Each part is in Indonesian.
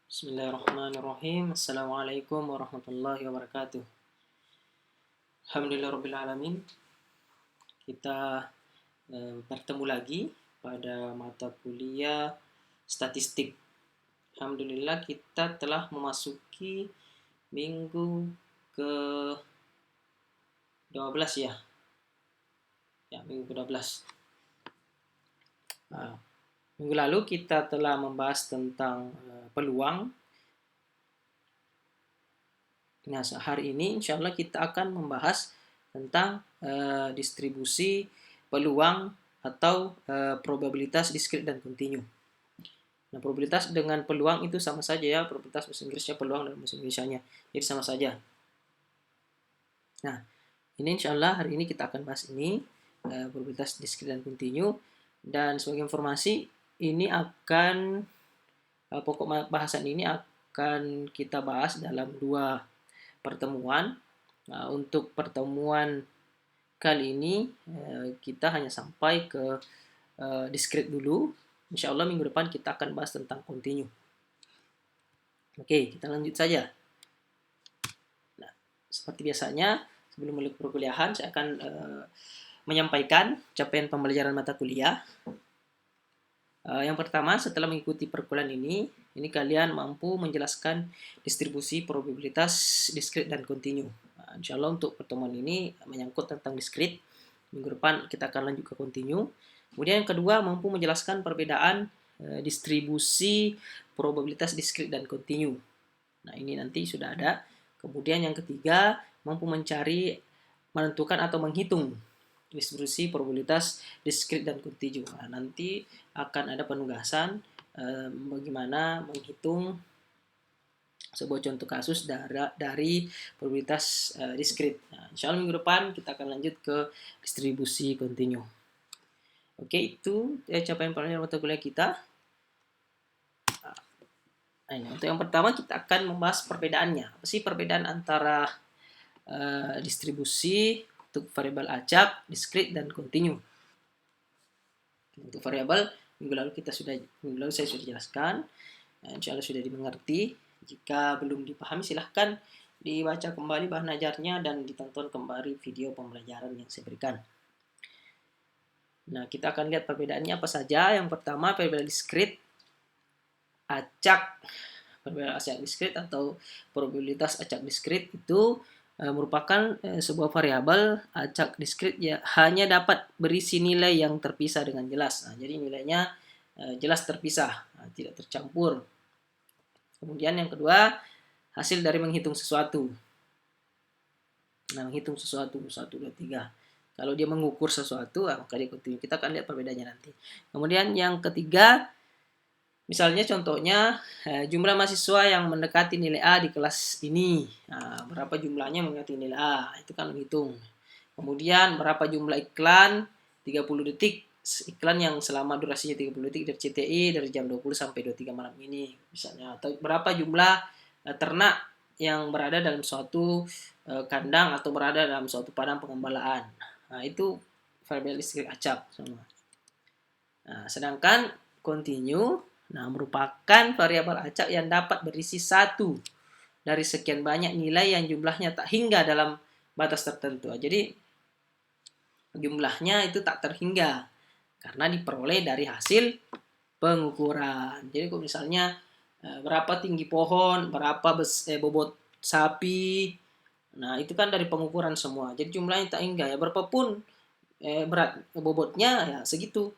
Bismillahirrahmanirrahim. Assalamualaikum warahmatullahi wabarakatuh. Alhamdulillahirrabbilalamin. Kita bertemu lagi pada mata kuliah statistik. Alhamdulillah kita telah memasuki minggu ke 12 ya. Ya, minggu ke-12. Minggu lalu kita telah membahas tentang peluang. Nah, hari ini insya Allah kita akan membahas tentang distribusi peluang atau probabilitas diskrit dan kontinu. Nah, probabilitas dengan peluang itu sama saja ya, probabilitas bahasa Inggrisnya peluang dan bahasa Indonesianya. Jadi sama saja. Nah, ini insya Allah hari ini kita akan bahas ini, probabilitas diskrit dan kontinu. Dan sebagai informasi, ini akan, pokok bahasan ini akan kita bahas dalam 2 pertemuan. Nah, untuk pertemuan kali ini kita hanya sampai ke diskrit dulu. Insya Allah minggu depan kita akan bahas tentang kontinu. Oke, kita lanjut saja. Nah, seperti biasanya sebelum mulai perkuliahan saya akan menyampaikan capaian pembelajaran mata kuliah. Yang pertama, setelah mengikuti perkuliahan ini kalian mampu menjelaskan distribusi probabilitas diskrit dan kontinu. Nah, insya Allah untuk pertemuan ini menyangkut tentang diskrit. Minggu depan kita akan lanjut ke kontinu. Kemudian yang kedua, mampu menjelaskan perbedaan distribusi probabilitas diskrit dan kontinu. Nah, ini nanti sudah ada. Kemudian yang ketiga, mampu mencari, menentukan atau menghitung distribusi probabilitas diskrit dan kontinu. Nah, nanti akan ada penugasan bagaimana menghitung sebuah contoh kasus dari probabilitas diskrit. Nah, insya Allah minggu depan kita akan lanjut ke distribusi kontinu. Oke, itu capaian pelajaran mata kuliah kita. Nah, untuk yang pertama kita akan membahas perbedaannya. Apa sih perbedaan antara distribusi untuk variabel acak, diskrit, dan kontinu? Untuk variabel minggu lalu saya sudah jelaskan. Nah, insya Allah sudah dimengerti. Jika belum dipahami silahkan dibaca kembali bahan ajarnya dan ditonton kembali video pembelajaran yang saya berikan. Nah, kita akan lihat perbedaannya apa saja. Yang pertama, variabel diskrit acak. Variabel acak diskrit atau probabilitas acak diskrit itu merupakan sebuah variabel acak diskrit ya hanya dapat berisi nilai yang terpisah dengan jelas. Nah, jadi nilainya jelas terpisah, tidak tercampur. Kemudian yang kedua, hasil dari menghitung sesuatu. Nah, menghitung sesuatu 1, 2, 3. Kalau dia mengukur sesuatu, maka dia kontinu. Kita akan lihat perbedaannya nanti. Kemudian yang ketiga, misalnya contohnya jumlah mahasiswa yang mendekati nilai A di kelas ini. Nah, berapa jumlahnya mendekati nilai A? Itu kan menghitung. Kemudian berapa jumlah iklan 30 detik. Iklan yang selama durasinya 30 detik dari CTI dari jam 20 sampai 23 malam ini misalnya. Atau berapa jumlah ternak yang berada dalam suatu kandang atau berada dalam suatu padang pengembalaan. Nah, itu variabel diskrit acak semua. Nah, sedangkan kontinu merupakan variabel acak yang dapat berisi 1 dari sekian banyak nilai yang jumlahnya tak hingga dalam batas tertentu. Jadi jumlahnya itu tak terhingga karena diperoleh dari hasil pengukuran. Jadi kalau misalnya berapa tinggi pohon, berapa bobot sapi, nah itu kan dari pengukuran semua. Jadi jumlahnya tak hingga ya berapapun berat bobotnya ya segitu.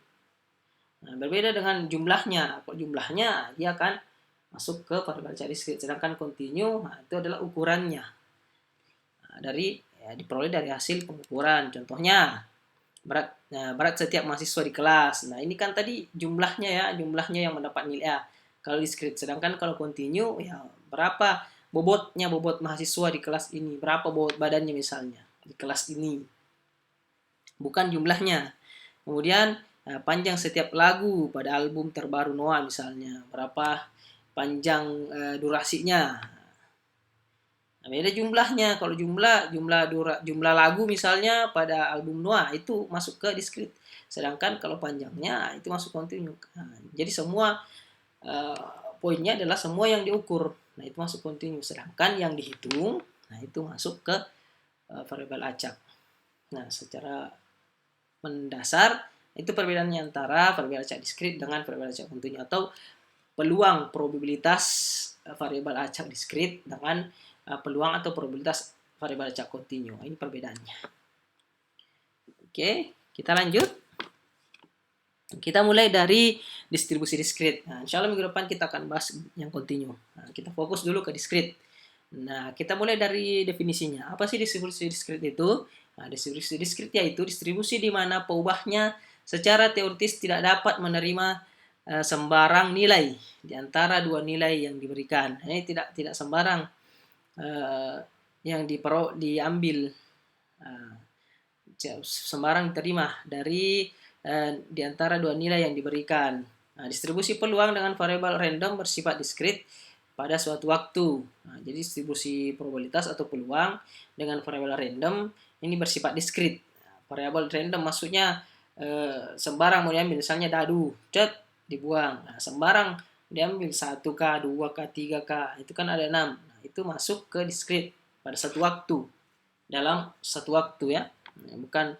Nah, berbeda dengan jumlahnya. Kalau jumlahnya dia akan masuk ke variabel acak diskrit. Sedangkan kontinu itu adalah ukurannya. Nah, diperoleh dari hasil pengukuran. Contohnya berat setiap mahasiswa di kelas. Nah, ini kan tadi jumlahnya yang mendapat nilai A. Kalau diskrit. Sedangkan kalau kontinu ya berapa bobot mahasiswa di kelas ini, berapa bobot badannya misalnya di kelas ini. Bukan jumlahnya. Kemudian panjang setiap lagu pada album terbaru Noah misalnya, berapa panjang durasinya. Nah, beda jumlahnya. Kalau jumlah lagu misalnya pada album Noah itu masuk ke diskrit. Sedangkan kalau panjangnya itu masuk kontinu. Nah, jadi semua poinnya adalah semua yang diukur. Nah, itu masuk continue. Sedangkan yang dihitung, nah itu masuk ke variabel acak. Nah, secara mendasar itu perbedaannya antara variabel acak diskrit dengan variabel acak continue, atau peluang probabilitas variabel acak diskrit dengan peluang atau probabilitas variabel acak continue. Ini perbedaannya. Oke, kita lanjut. Kita mulai dari distribusi diskrit. Nah, insya Allah minggu depan kita akan bahas yang continue. Nah, kita fokus dulu ke diskrit. Nah, kita mulai dari definisinya. Apa sih distribusi diskrit itu? Nah, distribusi diskrit yaitu distribusi di mana peubahnya secara teoritis tidak dapat menerima sembarang nilai di antara dua nilai yang diberikan. Ini tidak sembarang yang diambil, sembarang diterima dari di antara dua nilai yang diberikan. Nah, distribusi peluang dengan variabel random bersifat diskrit pada suatu waktu. Nah, jadi distribusi probabilitas atau peluang dengan variabel random ini bersifat diskrit. Nah, variabel random maksudnya sembarang mau diambil, misalnya dadu, dibuang. Nah, sembarang diambil 1K, 2K, 3K, itu kan ada 6. Nah, itu masuk ke diskrit pada satu waktu. Dalam satu waktu ya, bukan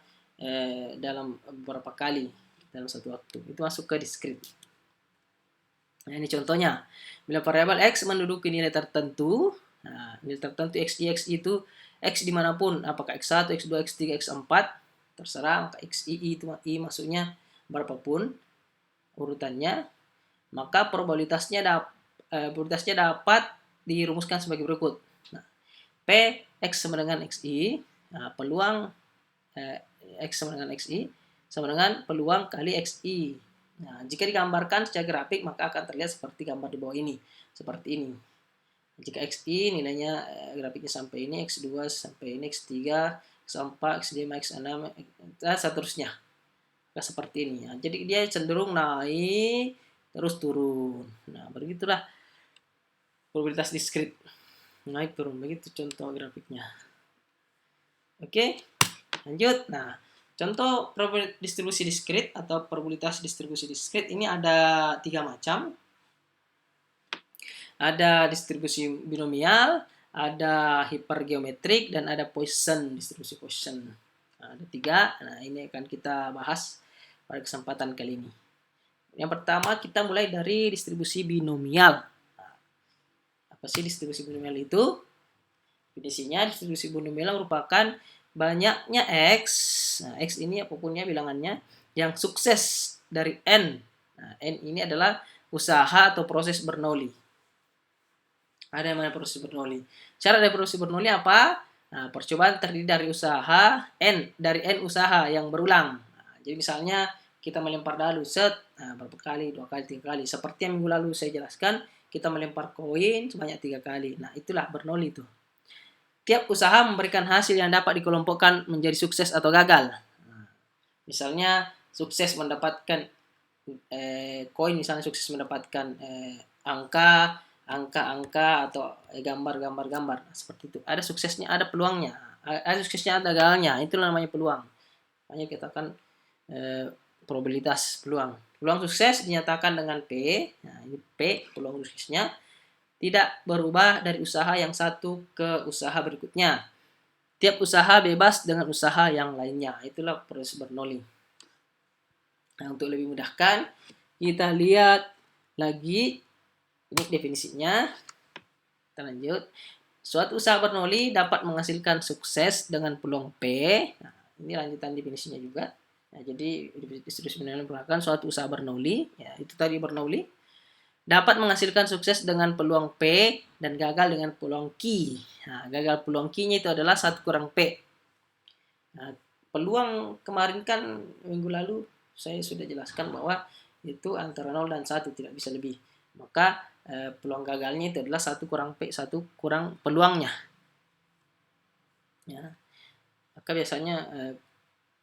dalam beberapa kali dalam satu waktu. Itu masuk ke diskrit. Nah, ini contohnya. Bila variabel X menduduki nilai tertentu, nah, nilai tertentu XI itu X dimanapun, apakah X1, X2, X3, X4, terserah, maka XI itu I maksudnya berapapun urutannya, maka probabilitasnya dapat dirumuskan sebagai berikut. Nah, P X sama dengan XI, nah, peluang X sama dengan XI sama dengan peluang kali XI. Nah, jika digambarkan secara grafik maka akan terlihat seperti gambar di bawah ini, seperti ini. Jika XI nilainya grafiknya sampai ini, X2 sampai ini, X3, X4, X5, X6, dan seterusnya. Nah, seperti ini. Nah, jadi dia cenderung naik terus turun. Nah, begitulah probabilitas diskrit. Naik turun, begitu contoh grafiknya. Oke, lanjut. Nah, contoh distribusi diskrit atau probabilitas distribusi diskrit ini ada 3 macam. Ada distribusi binomial, ada hipergeometrik, dan ada Poisson, distribusi Poisson. Nah, ada 3. Nah, ini akan kita bahas pada kesempatan kali ini. Yang pertama kita mulai dari distribusi binomial. Nah, apa sih distribusi binomial itu? Definisinya distribusi binomial merupakan banyaknya X. Nah, X ini apapunnya bilangannya yang sukses dari N. Nah, N ini adalah usaha atau proses Bernoulli. Ada yang mana proses Bernoulli? Cara dari proses Bernoulli apa? Nah, percobaan terdiri dari usaha dari N usaha yang berulang. Nah, jadi misalnya kita melempar dadu berapa kali, 2 kali, 3 kali. Seperti yang minggu lalu saya jelaskan, kita melempar koin sebanyak 3 kali. Nah, itulah Bernoulli itu. Tiap usaha memberikan hasil yang dapat dikelompokkan menjadi sukses atau gagal. Nah, misalnya sukses mendapatkan koin, misalnya sukses mendapatkan angka atau gambar seperti itu. Ada suksesnya, ada peluangnya, ada suksesnya, ada gagalnya. Itu namanya peluang. Makanya kita akan probabilitas peluang. Peluang sukses dinyatakan dengan P. Nah, ini P peluang suksesnya tidak berubah dari usaha yang satu ke usaha berikutnya. Tiap usaha bebas dengan usaha yang lainnya. Itulah proses Bernoulli. Nah, untuk lebih mudahkan, kita lihat lagi ini definisinya. Kita lanjut. Suatu usaha Bernoulli dapat menghasilkan sukses dengan peluang P. Nah, ini lanjutan definisinya juga. Nah, jadi distribusi binomial merupakan suatu usaha Bernoulli. Ya, itu tadi Bernoulli. Dapat menghasilkan sukses dengan peluang P dan gagal dengan peluang Q. Nah, gagal peluang Q-nya itu adalah 1 kurang P. Nah, peluang kemarin kan minggu lalu saya sudah jelaskan bahwa itu antara 0 dan 1, tidak bisa lebih. Maka peluang gagalnya itu adalah 1 kurang P, 1 kurang peluangnya. Ya. Maka biasanya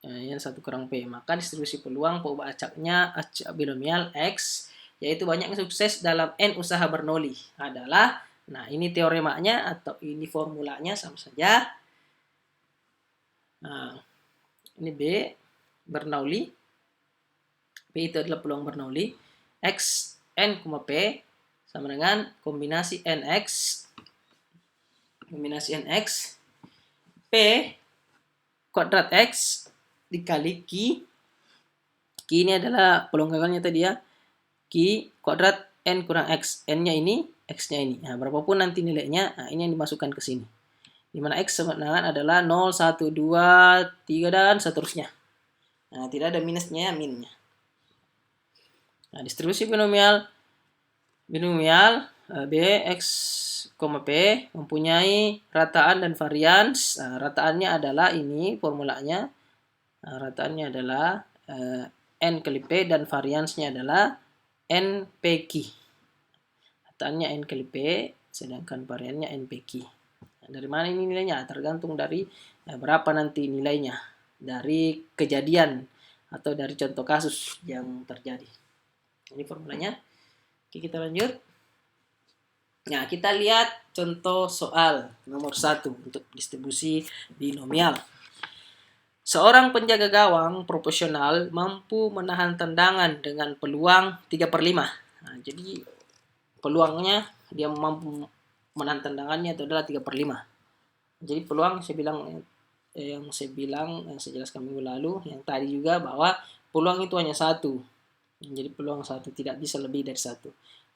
yang 1 kurang P. Maka distribusi peluang peubah acaknya acak binomial X, yaitu banyaknya sukses dalam N usaha Bernoulli adalah, nah ini teoremanya atau ini formulanya sama saja. Nah, ini B Bernoulli, P itu adalah peluang Bernoulli, X N, P sama dengan kombinasi nx p kuadrat x dikali Q ini adalah peluang gagalnya tadi ya, Q kuadrat N kurang X. N-nya ini, X-nya ini. Nah, berapapun nanti nilainya, nah ini yang dimasukkan ke sini. Dimana X sama dengan adalah 0, 1, 2, 3, dan seterusnya. Nah, tidak ada minusnya, minnya. Nah, distribusi binomial B, X, P mempunyai rataan dan varians. Nah, rataannya adalah ini formulanya. Nah, rataannya adalah N kali P dan variansnya adalah NPQ. Rataannya N kali P, sedangkan variannya NPQ. Nah, dari mana ini nilainya? Tergantung dari berapa nanti nilainya. Dari kejadian atau dari contoh kasus yang terjadi. Ini formulanya. Oke, kita lanjut. Nah, kita lihat contoh soal nomor 1 untuk distribusi binomial. Seorang penjaga gawang profesional mampu menahan tendangan dengan peluang 3/5. Nah, jadi peluangnya dia mampu menahan tendangannya itu adalah 3/5. Jadi peluang yang saya jelaskan minggu lalu, yang tadi juga bahwa peluang itu hanya 1. Jadi peluang 1, tidak bisa lebih dari 1.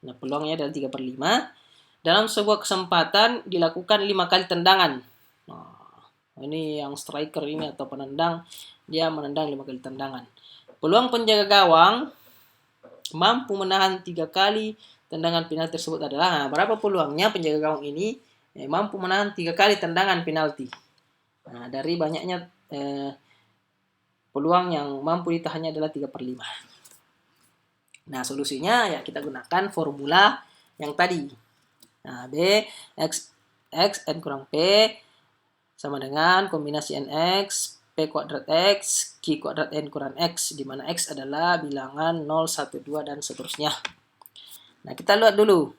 Nah, peluangnya adalah 3/5. Dalam sebuah kesempatan dilakukan 5 kali tendangan. Nah, ini yang striker ini atau penendang, dia menendang 5 kali tendangan. Peluang penjaga gawang mampu menahan 3 kali tendangan penalti tersebut adalah, nah, berapa peluangnya penjaga gawang ini mampu menahan 3 kali tendangan penalti. Nah, dari banyaknya peluang yang mampu ditahannya adalah 3/5. Nah, solusinya ya kita gunakan formula yang tadi. Nah, B X N kurang P sama dengan kombinasi NX, P kuadrat X, Q kuadrat N kurang X, di mana X adalah bilangan 0, 1, 2, dan seterusnya. Nah, kita lihat dulu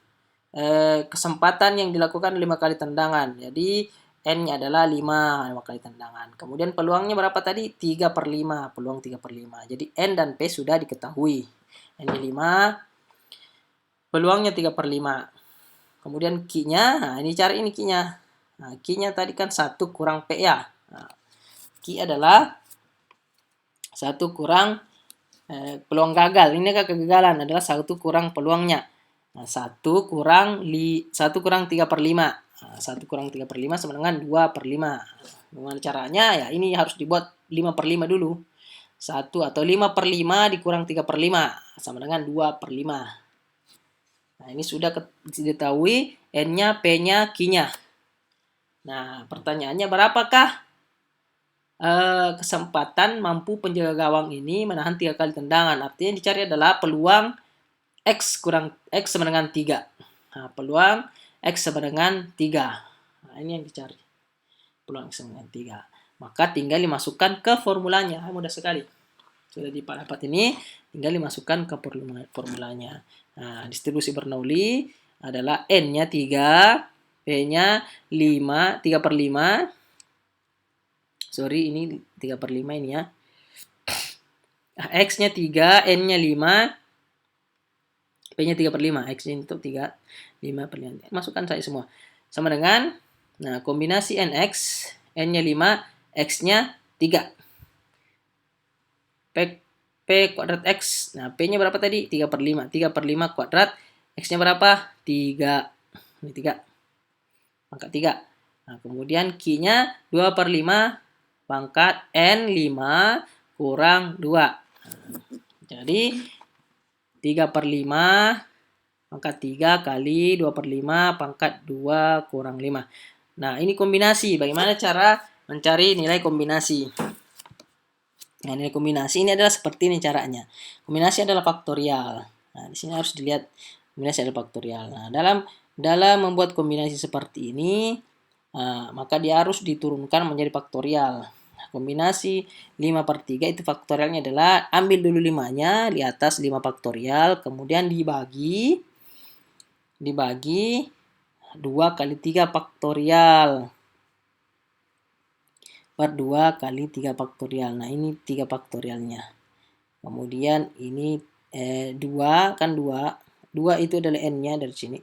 kesempatan yang dilakukan 5 kali tendangan. Jadi, N-nya adalah 5 kali tendangan. Kemudian peluangnya berapa tadi? 3/5, peluang 3/5. Jadi, N dan P sudah diketahui. N-nya 5, peluangnya 3/5. Kemudian Q-nya, nah ini cari ini Q-nya. Nah, Q-nya tadi kan 1 kurang P ya. Nah, Q adalah 1 kurang peluang gagal. Ini kan kegagalan adalah 1 kurang peluangnya. Nah, 1 kurang 3/5. Nah, 1 kurang 3/5 sama dengan 2/5. Gimana caranya? Ya ini harus dibuat 5/5 dulu. 1 atau 5/5 dikurang 3/5 sama dengan 2/5. Nah, ini sudah diketahui N-nya, P-nya, Q-nya. Nah, pertanyaannya berapakah kesempatan mampu penjaga gawang ini menahan 3 kali tendangan? Artinya yang dicari adalah peluang X sama dengan 3. Nah, peluang X sama dengan 3. Nah, ini yang dicari. Peluang X sama dengan 3. Maka tinggal dimasukkan ke formulanya. Mudah sekali. Sudah dapat ini, tinggal dimasukkan ke formulanya. Nah, distribusi Bernoulli adalah N-nya 3, P-nya 5, 3/5. Sorry, ini 3/5 ini ya. X-nya 3, N-nya 5, P-nya 3/5. X-nya itu 3, 5/5. Masukkan saya semua. Sama dengan, nah, kombinasi NX, N-nya 5, X-nya 3. P kuadrat X. Nah, P-nya berapa tadi? 3/5. 3/5 kuadrat. X-nya berapa? 3. Ini 3. Pangkat 3. Nah, kemudian Q-nya 2/5 pangkat N5 kurang 2. Jadi 3/5 pangkat 3 kali 2/5 pangkat 2 kurang 5. Nah, ini kombinasi. Bagaimana cara mencari nilai kombinasi? Nah, nilai kombinasi ini adalah seperti ini caranya. Kombinasi adalah faktorial. Nah, di sini harus dilihat kombinasi adalah faktorial. Nah, dalam membuat kombinasi seperti ini, maka dia harus diturunkan menjadi faktorial. Nah, kombinasi 5/3 itu faktorialnya adalah ambil dulu 5-nya di atas 5 faktorial, kemudian dibagi 2 kali 3 faktorial per 2 kali 3 faktorial. Nah, ini 3 faktorialnya. Kemudian ini 2 kan 2. 2 itu adalah N-nya dari sini.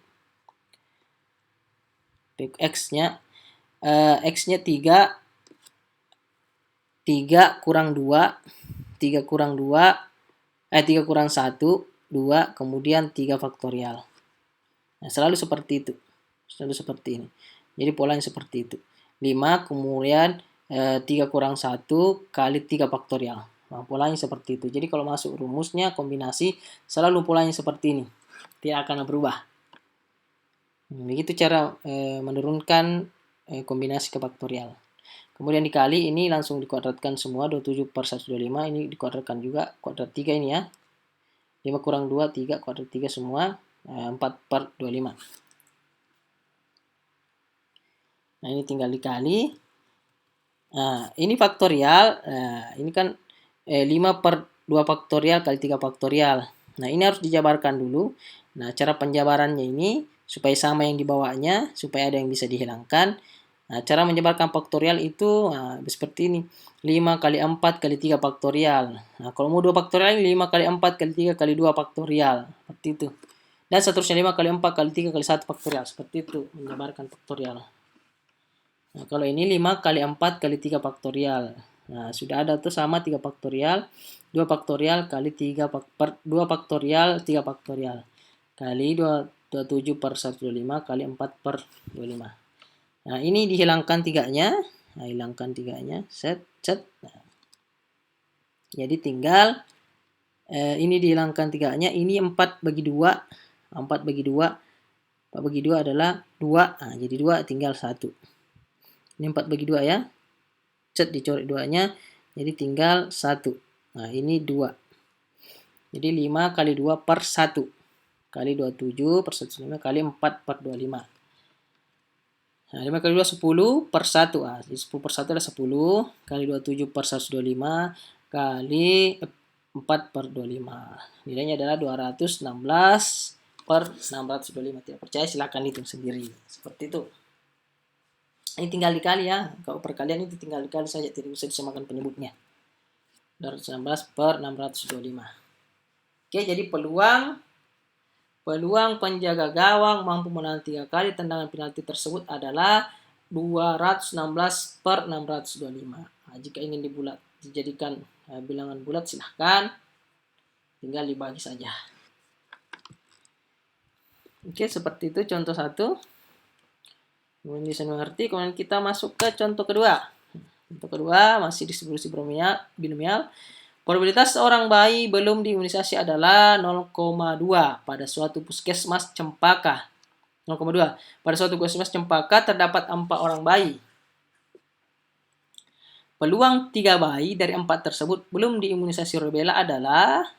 X-nya X-nya 3 kurang 2, 3 kurang 2, 3 kurang 1, 2, kemudian 3 faktorial. Nah, selalu seperti itu. Selalu seperti ini. Jadi polanya seperti itu. 5 kemudian 3 kurang 1 kali 3 faktorial. Nah, polanya seperti itu. Jadi kalau masuk rumusnya, kombinasi, selalu polanya seperti ini. Tidak akan berubah. Begitu cara menurunkan kombinasi ke faktorial. Kemudian dikali, ini langsung dikuadratkan semua, 27 per 125, ini dikuadratkan juga, kuadrat 3 ini ya. 5 kurang 2, 3, kuadrat 3 semua, 4 per 25. Nah, ini tinggal dikali. Nah, ini faktorial, ini kan 5 per 2 faktorial kali 3 faktorial. Nah, ini harus dijabarkan dulu. Nah, cara penjabarannya ini, supaya sama yang dibawanya, supaya ada yang bisa dihilangkan. Nah, cara menjabarkan faktorial itu seperti ini. 5 kali 4 kali 3 faktorial. Nah, kalau mau 2 faktorial, 5 kali 4 kali 3 kali 2 faktorial. Seperti itu. Dan seterusnya 5 kali 4 kali 3 kali 1 faktorial. Seperti itu menjabarkan faktorial. Nah, kalau ini 5 kali 4 kali 3 faktorial. Nah, sudah ada tuh sama 3 faktorial. 2 faktorial kali 3 2 faktorial 3 faktorial. Kali 27 per 125 kali 4 per 25. Nah, ini dihilangkan 3-nya. Nah, hilangkan 3-nya. Set. Nah, jadi tinggal ini dihilangkan 3-nya. Ini 4 bagi 2. 4 bagi 2. 4 bagi 2 adalah 2. Nah, jadi 2 tinggal 1. Ini 4 bagi 2 ya. Set, dicoret 2-nya. Jadi tinggal 1. Nah, ini 2. Jadi 5 kali 2 per 1. Kali 27 per 125 kali 4 per 25. Nah, 5 kali 2 10 per 1. Jadi 10 per 1 adalah 10. Kali 27 per 125 kali 4 per 25. Nilainya adalah 216 per 625. Tidak percaya silahkan hitung sendiri. Seperti itu. Ini tinggal dikali ya. Kalau perkalian itu tinggal dikali saja, tidak bisa disamakan penyebutnya. 216 per 625. Oke, jadi peluang penjaga gawang mampu menahan 3 kali tendangan penalti tersebut adalah 216 per 625. Nah, jika ingin dijadikan bilangan bulat, silahkan tinggal dibagi saja. Oke, seperti itu contoh 1. Kemudian bisa mengerti, kemudian kita masuk ke contoh kedua. Contoh kedua masih distribusi binomial. Probabilitas seorang bayi belum diimunisasi adalah 0,2 pada suatu puskesmas Cempaka. 0,2. Pada suatu puskesmas Cempaka terdapat 4 orang bayi. Peluang 3 bayi dari 4 tersebut belum diimunisasi rubella adalah,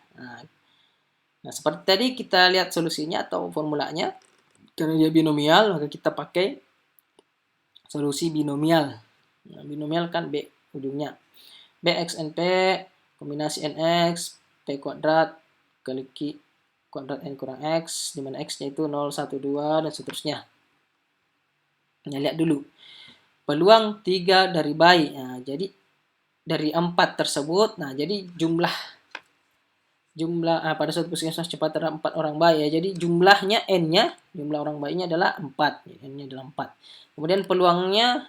nah seperti tadi kita lihat solusinya atau formulanya. Karena dia binomial, maka kita pakai solusi binomial. Nah, binomial kan B ujungnya. BXNP kombinasi NX P kuadrat kali Q kuadrat N kurang X, di mana X-nya itu 0, 1, 2, dan seterusnya. Nah, lihat dulu. Peluang 3 dari bayi. Nah, jadi dari 4 tersebut, nah jadi jumlah pada suatu puskesmas cepat terdapat 4 orang bayi ya. Jadi jumlahnya N-nya, jumlah orang bayinya adalah 4. N-nya adalah 4. Kemudian peluangnya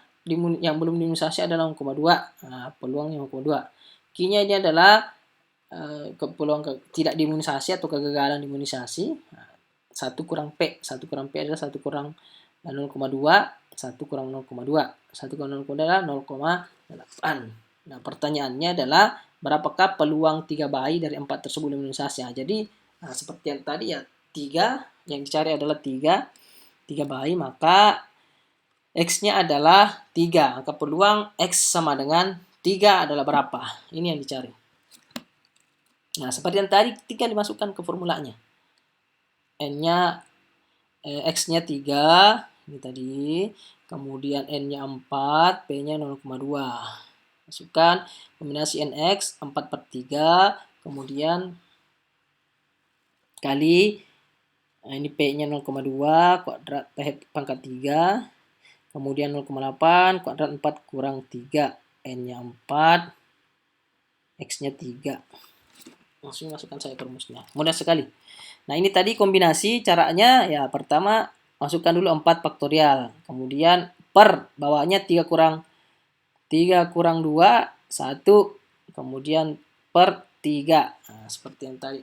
yang belum diimunisasi adalah 0,2. Nah, peluangnya 0,2. Q-nya ini adalah peluang tidak diimunisasi atau kegagalan imunisasi. 1 kurang P. 1 kurang P adalah 1 kurang 0,2. 1 kurang 0,2. 1 kurang 0,2 adalah 0,8. Nah, pertanyaannya adalah berapakah peluang 3 bayi dari 4 tersebut imunisasi? Nah, jadi seperti yang tadi ya, 3 yang dicari adalah 3 bayi, maka X-nya adalah 3. Maka peluang X sama dengan 3 adalah berapa? Ini yang dicari. Nah, seperti yang tadi, tinggal dimasukkan ke formulanya. N-nya, X-nya 3, ini tadi. Kemudian N-nya 4, P-nya 0,2. Masukkan kombinasi NX 4 per 3, kemudian kali, ini P-nya 0,2, kuadrat pangkat 3, kemudian 0,8, kuadrat 4 kurang 3, N-nya 4, X-nya 3. langsung masukkan saja ke rumusnya. Mudah sekali. Nah, ini tadi kombinasi caranya ya pertama masukkan dulu 4 faktorial. Kemudian per bawahnya 3 kurang 2, 1. Kemudian per 3. Nah, seperti yang tadi.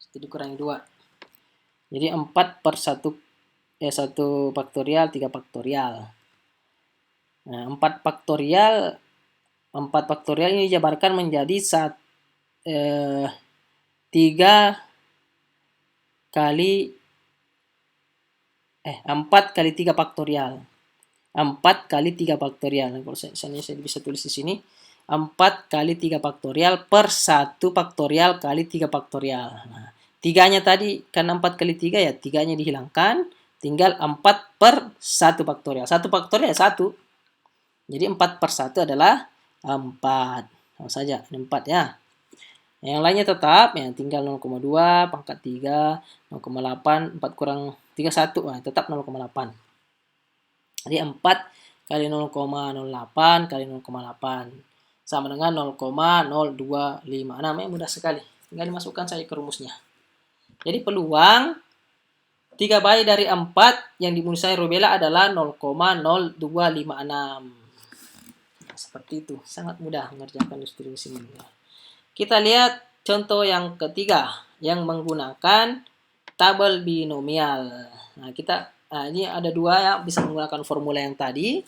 Jadi dikurangi 2. Jadi 4 per 1 faktorial, 3 faktorial. Nah, 4 faktorial ini dijabarkan menjadi 3 kali 4 kali 3 faktorial. 4 kali 3 faktorial. Nah, kalau saya bisa tulis di sini 4 kali 3 faktorial per 1 faktorial kali 3 faktorial. Nah, 3-nya tadi karena 4 kali 3 ya 3-nya dihilangkan, tinggal 4 per 1 faktorial. 1 faktorial 1. Jadi 4 per 1 adalah 4. Sama saja, ini 4 ya. Yang lainnya tetap, ya tinggal 0,2 pangkat 3, 0,8, 4 kurang 3, 1. Nah, tetap 0,8. Jadi 4 kali 0,08 kali 0,8 sama dengan 0,025. Namanya mudah sekali. Tinggal dimasukkan saja ke rumusnya. Jadi peluang 3 bayi dari 4 yang dibunuh saya rubella adalah 0,0256. Seperti itu, sangat mudah mengerjakan distribusi molecular. Kita lihat contoh yang ketiga yang menggunakan tabel binomial. Nah, ini ada dua ya, bisa menggunakan formula yang tadi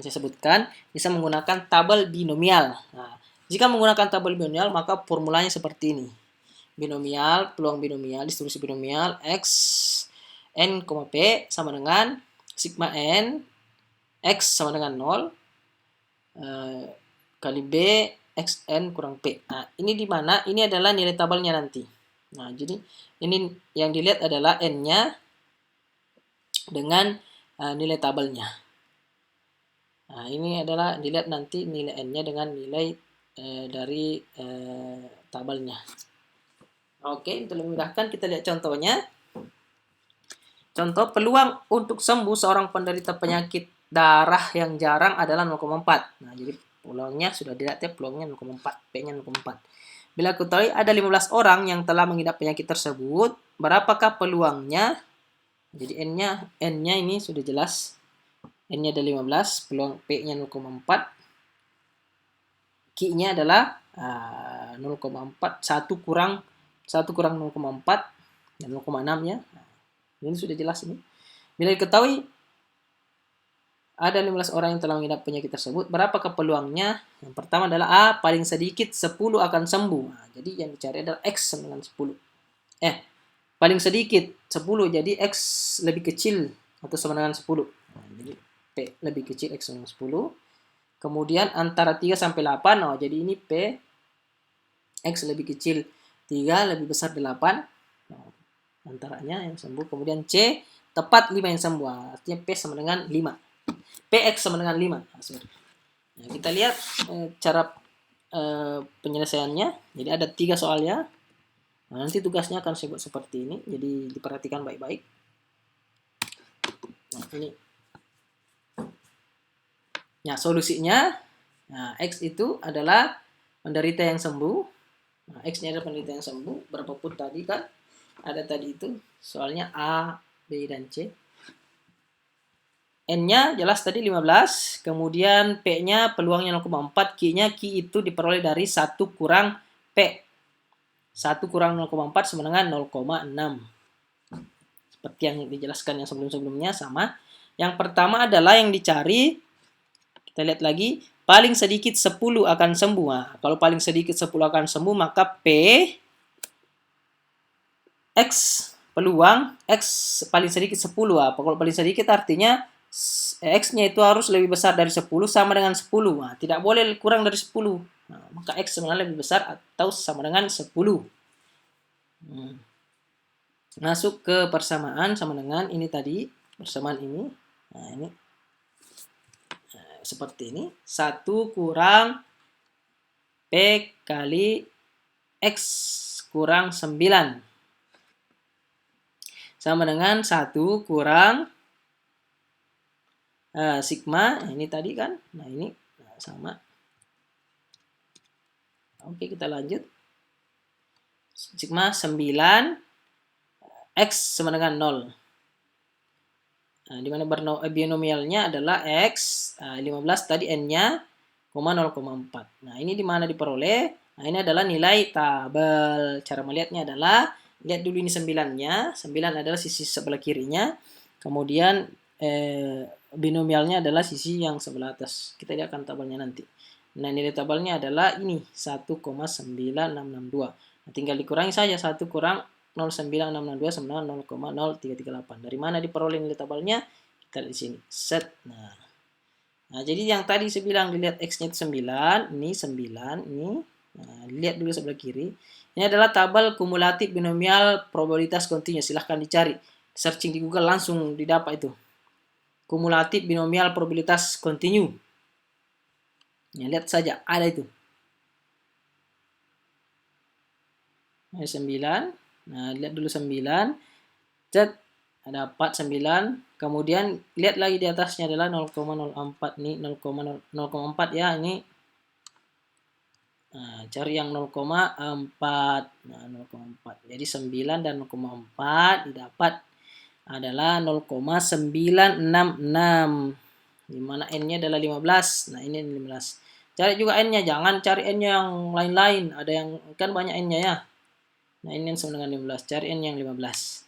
saya sebutkan, bisa menggunakan tabel binomial. Nah, jika menggunakan tabel binomial maka formulanya seperti ini. Binomial, peluang binomial, distribusi binomial x n, p sama dengan sigma n x sama dengan 0 kali B xn kurang P. Nah, ini di mana? Ini adalah nilai tabelnya nanti. Nah, jadi ini yang dilihat adalah N-nya dengan nilai tabelnya. Nah, ini adalah dilihat nanti nilai N-nya dengan nilai dari tabelnya. Oke, untuk memudahkan kita lihat contohnya. Contoh, peluang untuk sembuh seorang penderita penyakit darah yang jarang adalah 0,4. Nah, jadi peluangnya sudah dilihat ya, peluangnya 0,4, P-nya 0,4. Bila ketahui ada 15 orang yang telah mengidap penyakit tersebut, berapakah peluangnya? Jadi N-nya ini sudah jelas. N-nya ada 15, peluang P-nya 0,4. Q-nya adalah 0,4, 1 kurang 0,4, dan 0,6 ya. Ini sudah jelas ini. Bila diketahui ada 15 orang yang telah mengidap penyakit tersebut, berapakah peluangnya? Yang pertama adalah A, paling sedikit 10 akan sembuh. Nah, jadi yang dicari adalah X sama dengan 10. Paling sedikit 10, jadi X lebih kecil atau sama dengan 10. Nah, jadi P lebih kecil, X sama dengan 10. Kemudian antara 3 sampai 8, jadi ini P, X lebih kecil 3, lebih besar 8. Antaranya yang sembuh. Kemudian C, tepat 5 yang sembuh. Artinya P sama dengan 5. PX sama dengan 5. Nah, kita lihat cara penyelesaiannya. Jadi ada 3 soalnya. Nah, nanti tugasnya akan saya buat seperti ini. Jadi diperhatikan baik-baik. Nah, ini. Nah, solusinya. Nah, X itu adalah penderita yang sembuh. Nah, X-nya adalah penderita yang sembuh. Berapapun tadi kan. Ada tadi itu soalnya A, B, dan C. N-nya jelas tadi 15, kemudian P-nya peluangnya 0,4, Q-nya Q itu diperoleh dari 1 kurang P. 1 kurang 0,4 sama dengan 0,6. Seperti yang dijelaskan yang sebelum-sebelumnya sama. Yang pertama adalah yang dicari, kita lihat lagi, paling sedikit 10 akan sembuh. Nah, kalau paling sedikit 10 akan sembuh, maka P X peluang X paling sedikit 10. Kalau paling sedikit artinya X-nya itu harus lebih besar dari 10 sama dengan 10. Nah, tidak boleh kurang dari 10. Nah, maka X sebenarnya lebih besar atau sama dengan 10. Masuk ke persamaan sama dengan ini tadi. Persamaan ini. Nah, ini. Seperti ini. 1 kurang P kali X kurang 9. Sama dengan 1 kurang sigma, ini tadi kan. Nah, ini sama. Oke, kita lanjut. Sigma 9 X sama dengan 0. Nah, di mana binomialnya adalah X, 15 tadi N-nya, 0,4. Nah, ini di mana diperoleh? Nah, ini adalah nilai tabel. Cara melihatnya adalah, lihat dulu ini 9-nya. 9 adalah sisi sebelah kirinya. Kemudian binomialnya adalah sisi yang sebelah atas. Kita lihat kan tabelnya nanti. Nah, nilai tabelnya adalah ini, 1,9662. Nah, tinggal dikurangi saja, 1 kurang 0,9662 sama dengan 0,0338. Dari mana diperoleh nilai tabelnya? Kita lihat di sini. Set. Nah, jadi yang tadi saya bilang dilihat X-nya itu 9, ini 9, ini. Nah, lihat dulu sebelah kiri. Ini adalah tabel kumulatif binomial probabilitas kontinu. Silahkan dicari. Searching di Google langsung didapat itu. Kumulatif binomial probabilitas kontinu. Ya, lihat saja, ada itu. Nah, 9. Nah, lihat dulu 9. Cet, dapat 9. Kemudian lihat lagi di atasnya adalah 0,04 nih, 0,4 ya ini. Nah, cari yang 0,4. Nah, 0,4. Jadi 9 dan 0,4 didapat adalah 0,966. Di mana N-nya adalah 15. Nah, ini 15. Cari juga N-nya, jangan cari N-nya yang lain-lain. Ada yang kan banyak N-nya ya. Nah, ini sama dengan 15. Cari N yang 15.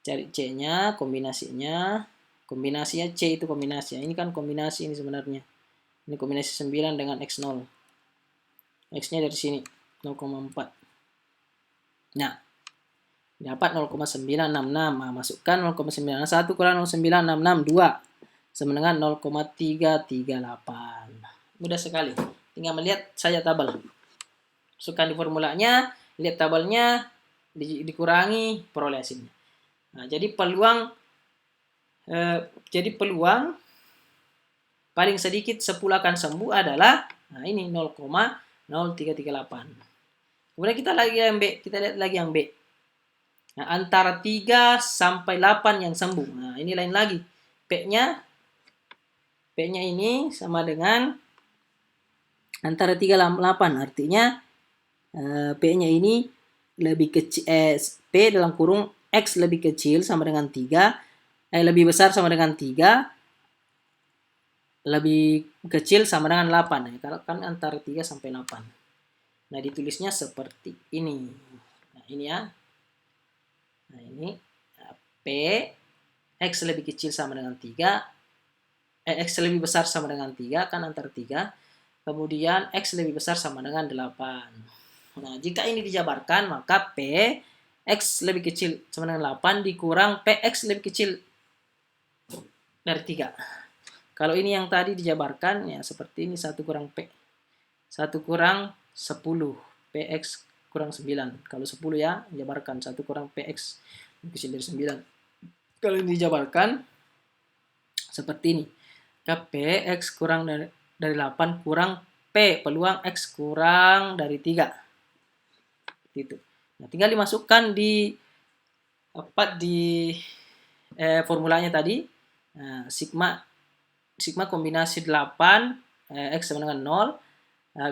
Cari C-nya, kombinasinya. Kombinasinya C itu kombinasi. Ini kan kombinasi ini sebenarnya. Ini kombinasi 9 dengan X0. X-nya dari sini, 0,4. Nah, dapat 0,966. Nah, masukkan 0,961 kurang 0,966. 2. Sama dengan 0,338. Mudah sekali. Tinggal melihat saja tabel. Masukkan di formulanya, lihat tabelnya, dikurangi, peroleh hasilnya. Nah, jadi peluang paling sedikit 10 akan sembuh adalah ini 0,0338. Kemudian kita lihat lagi yang B. Nah, antara 3 sampai 8 yang sembuh. Nah, ini lain lagi. P-nya ini sama dengan antara 3 dan 8. Artinya P-nya ini lebih kecil, P dalam kurung X lebih kecil sama dengan 3, lebih besar sama dengan 3, lebih kecil sama dengan 8. Ya, karena kan antara 3 sampai 8. Nah, ditulisnya seperti ini. Nah, ini ya. Nah, ini P, X lebih kecil sama dengan 3, X lebih besar sama dengan 3, kan antara 3. Kemudian X lebih besar sama dengan 8. Nah, jika ini dijabarkan, maka P X lebih kecil sama dengan 8 dikurang PX lebih kecil dari 3. Kalau ini yang tadi dijabarkan, ya seperti ini, 1 kurang P. 1 kurang 10. PX kurang 9. Kalau 10 ya, dijabarkan 1 kurang PX lebih kecil dari 9. Kalau ini dijabarkan, seperti ini. PX kurang dari 8 kurang P, peluang X kurang dari 3. Gitu. Nah, tinggal dimasukkan di formulanya tadi. Nah, sigma kombinasi 8 X sama dengan 0,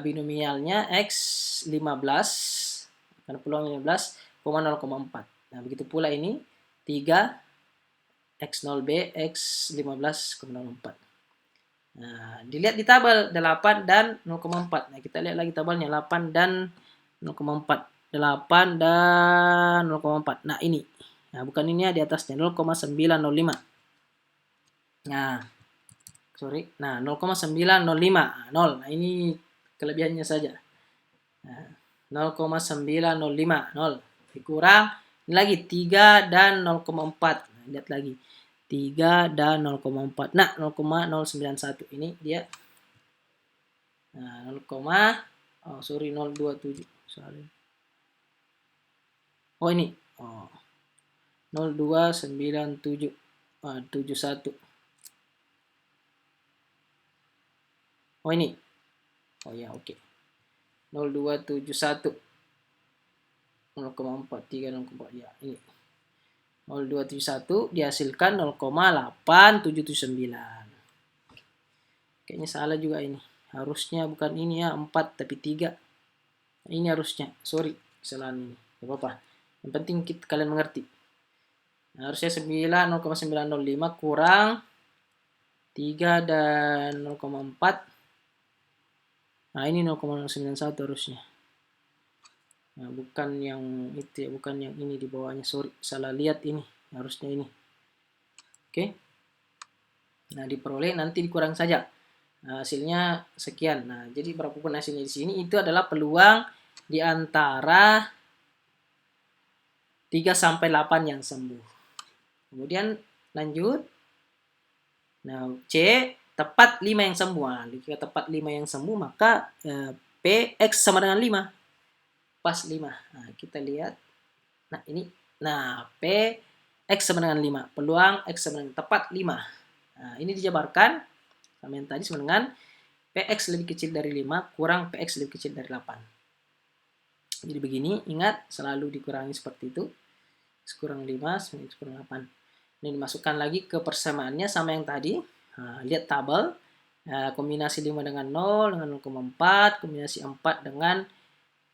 binomialnya X 15 karena peluang 15, 0,4. Nah, begitu pula ini 3 X0B X 15,04. Nah, dilihat di tabel 8 dan 0,4. Nah, kita lihat lagi tabelnya 8 dan 0,4. 8 dan 0,4. Nah, ini. Nah, bukan ini ya, di atasnya 0,905. Nah, sorry. Nah, 0,905. 0. Nah, ini kelebihannya saja. Nah, 0,905. 0. Dikurang. Ini lagi 3 dan 0,4. Nah, lihat lagi. 3 dan 0,4. Nah, 0,091. Ini dia. Nah, 027. Sorry. Oh, ini. Oh. 0297. 71. Oh, ini. Oh ya, oke. 0271. 0,43, 0,4. Ya, ini. 0271 dihasilkan 0,8779. Kayaknya salah juga ini. Harusnya bukan ini ya, 4 tapi 3. Ini harusnya, sorry, kesalahan ini. Gak apa-apa. Yang penting kalian mengerti. Nah, harusnya 0,905 kurang 3 dan 0,4. Nah, ini 0,091 harusnya. Nah, bukan yang itu ya, bukan yang ini di bawahnya. Sorry, salah lihat ini. Harusnya ini. Oke. Nah, diperoleh nanti dikurang saja. Nah, hasilnya sekian. Nah, jadi berapapun hasilnya di sini itu adalah peluang di antara 3 sampai 8 yang sembuh. Kemudian lanjut. Nah, C tepat 5 yang sembuh. Nah, jika tepat 5 yang sembuh maka PX sama dengan 5. Pas 5. Nah, kita lihat. Nah, ini. Nah, PX sama dengan 5. Peluang X sama dengan tepat 5. Nah, ini dijabarkan sama yang tadi sama dengan PX lebih kecil dari 5 kurang PX lebih kecil dari 8. Jadi begini, ingat selalu dikurangi seperti itu. Kurang 5, kurang 8. Ini dimasukkan lagi ke persamaannya sama yang tadi. Nah, lihat tabel. Kombinasi 5 dengan 0, dengan 0,4. Kombinasi 4 dengan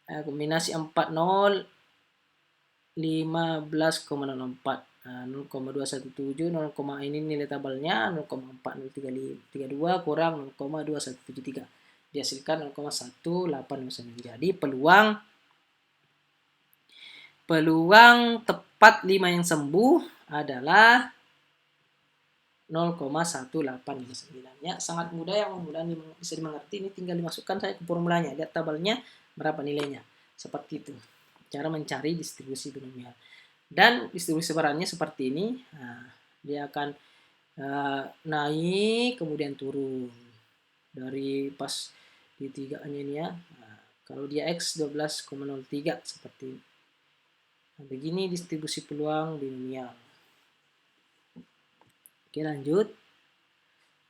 kombinasi 4, 0, 15,04. 0,217, 0, ini nilai tabelnya 0,4032 kurang 0,2173. Dihasilkan 0,1859. Jadi peluang tepat 5 yang sembuh adalah 0,1859. Ya, sangat mudah, yang mudah bisa dimengerti. Ini tinggal dimasukkan saja ke formulanya. Lihat tabelnya berapa nilainya. Seperti itu. Cara mencari distribusi binomial. Dan distribusi perannya seperti ini. Nah, dia akan naik kemudian turun. Dari pas di 3-nya ini ya. Nah, kalau dia X 12,03 seperti ini. Nah, begini distribusi peluang binomial. Oke, lanjut.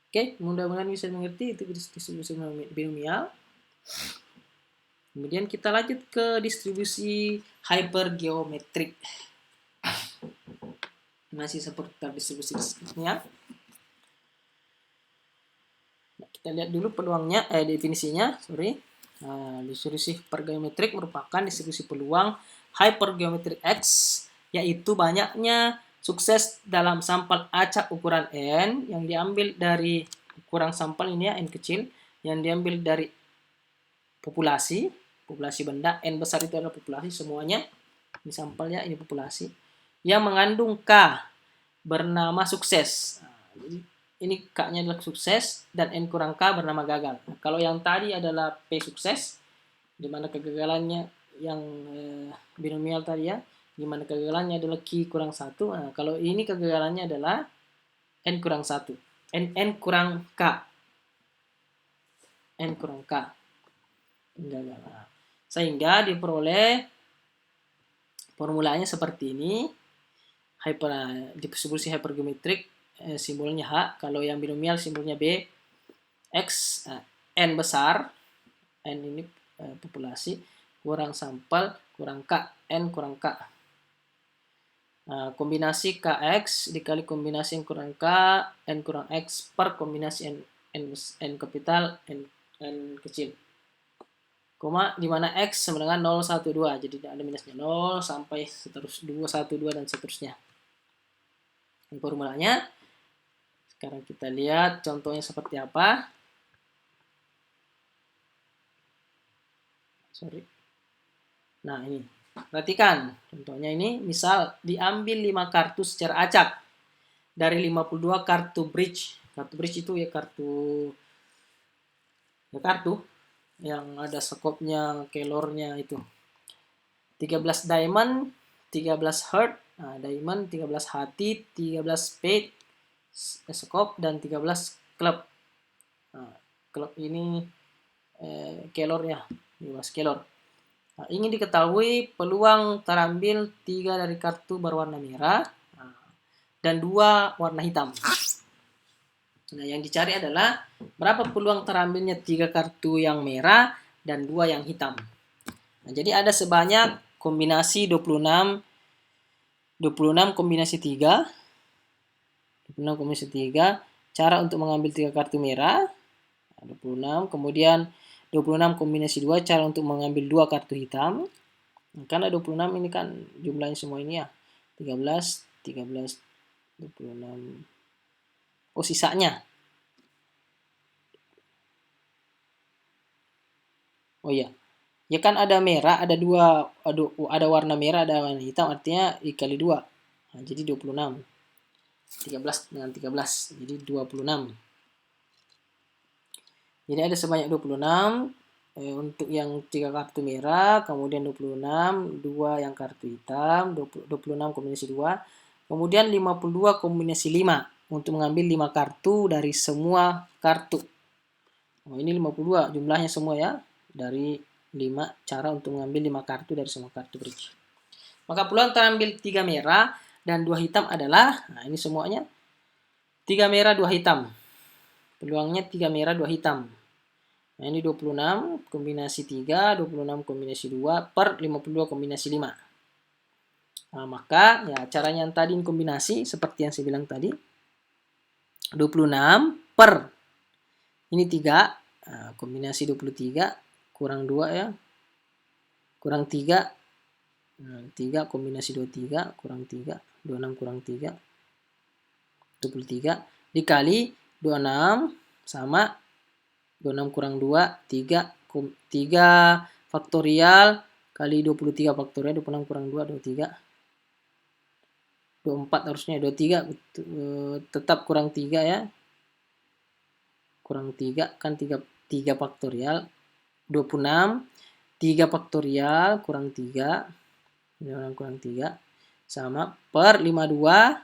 Oke, mudah-mudahan bisa mengerti itu distribusi binomial. Kemudian kita lanjut ke distribusi hypergeometrik. Masih seputar distribusi binomial. Nah, kita lihat dulu peluangnya, definisinya, sorry. Nah, distribusi hypergeometrik merupakan distribusi peluang hypergeometrik X, yaitu banyaknya sukses dalam sampel acak ukuran N yang diambil dari ukuran sampel ini ya, N kecil, yang diambil dari populasi benda. N besar itu adalah populasi semuanya. Ini sampelnya, ini populasi. Yang mengandung K bernama sukses. Nah, jadi ini K-nya adalah sukses dan N kurang K bernama gagal. Nah, kalau yang tadi adalah P sukses, di mana kegagalannya yang binomial tadi ya, di mana kegagalannya adalah Q kurang 1. Nah, kalau ini kegagalannya adalah N kurang 1. N kurang K. N kurang K. Nah, sehingga diperoleh formulanya seperti ini. Distribusi hypergeometrik simbolnya H. Kalau yang binomial simbolnya B. X, N besar. N ini populasi. Kurang sampel, kurang K. N kurang K. Kombinasi KX dikali kombinasi N kurang K, N kurang X per kombinasi N kapital, N kecil. Koma, di mana X sama dengan 0, 1, 2. Jadi ada minusnya 0 sampai seterus 2, 1, 2, dan seterusnya. Ini formulanya. Sekarang kita lihat contohnya seperti apa. Sorry. Nah, ini. Perhatikan. Contohnya ini. Misal diambil 5 kartu secara acak. Dari 52 kartu bridge. Kartu bridge itu ya kartu yang ada skopnya, kelornya itu. 13 diamond, 13 heart, diamond, 13 hati, 13 spade, skop, dan 13 club. Club ini kelornya, 15 kelor. Ingin diketahui peluang terambil 3 dari kartu berwarna merah dan 2 warna hitam. Nah, yang dicari adalah berapa peluang terambilnya 3 kartu yang merah dan 2 yang hitam. Nah, jadi ada sebanyak kombinasi 26 kombinasi 3. 26 kombinasi 3. Cara untuk mengambil 3 kartu merah. 26. Kemudian 26 kombinasi 2, cara untuk mengambil 2 kartu hitam. Karena 26 ini kan jumlahnya semua ini ya. 13, 13, 26. Oh, sisanya. Oh iya. Ya kan ada merah, ada warna merah, ada warna hitam, artinya dikali 2. Nah, jadi 26. 13 dengan 13, jadi 26. Jadi ada sebanyak 26 untuk yang 3 kartu merah, kemudian 26, 2 yang kartu hitam, 26 kombinasi 2, kemudian 52 kombinasi 5 untuk mengambil 5 kartu dari semua kartu. Oh, ini 52 jumlahnya semua ya, dari 5 cara untuk mengambil 5 kartu dari semua kartu berikut. Maka peluang terambil 3 merah dan 2 hitam adalah, nah ini semuanya, 3 merah 2 hitam. Peluangnya 3 merah 2 hitam. Nah, ini 26 kombinasi 3, 26 kombinasi 2 per 52 kombinasi 5. Nah, maka ya caranya yang tadi kombinasi seperti yang saya bilang tadi. 26 per ini 3, nah, kombinasi 23 kurang 2 ya. Kurang 3. Nah, 3 kombinasi 23 kurang 3, 26 kurang 3, 23 dikali 26 sama 26 kurang 2, 3 faktorial kali 23 faktorial, 26 kurang 2, 23. 24 harusnya, 23 tetap kurang 3 ya. Kurang 3 kan 3 faktorial, 26 3 faktorial kurang 3, 26 kurang 3 sama per 52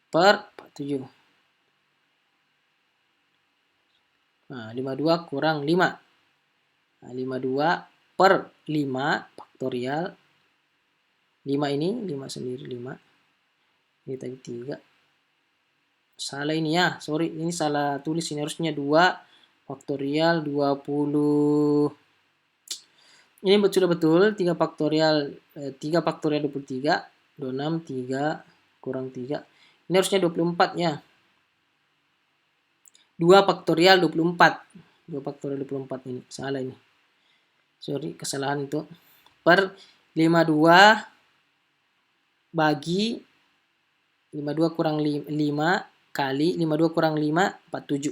per 47. Nah, 52 kurang 5. Nah, 52 per 5 faktorial. 5 ini, 5 sendiri 5. Ini tadi 3. Salah ini ya, sorry, ini salah tulis, ini harusnya 2 faktorial 20. Ini sudah betul, 3 faktorial 23, 26, 3 kurang 3. Ini harusnya 24 ya. 2 faktorial 24. 2 faktorial 24 ini, salah ini. Sorry, kesalahan itu. Per 52 bagi 52 kurang 5 kali 52 kurang 5, 47.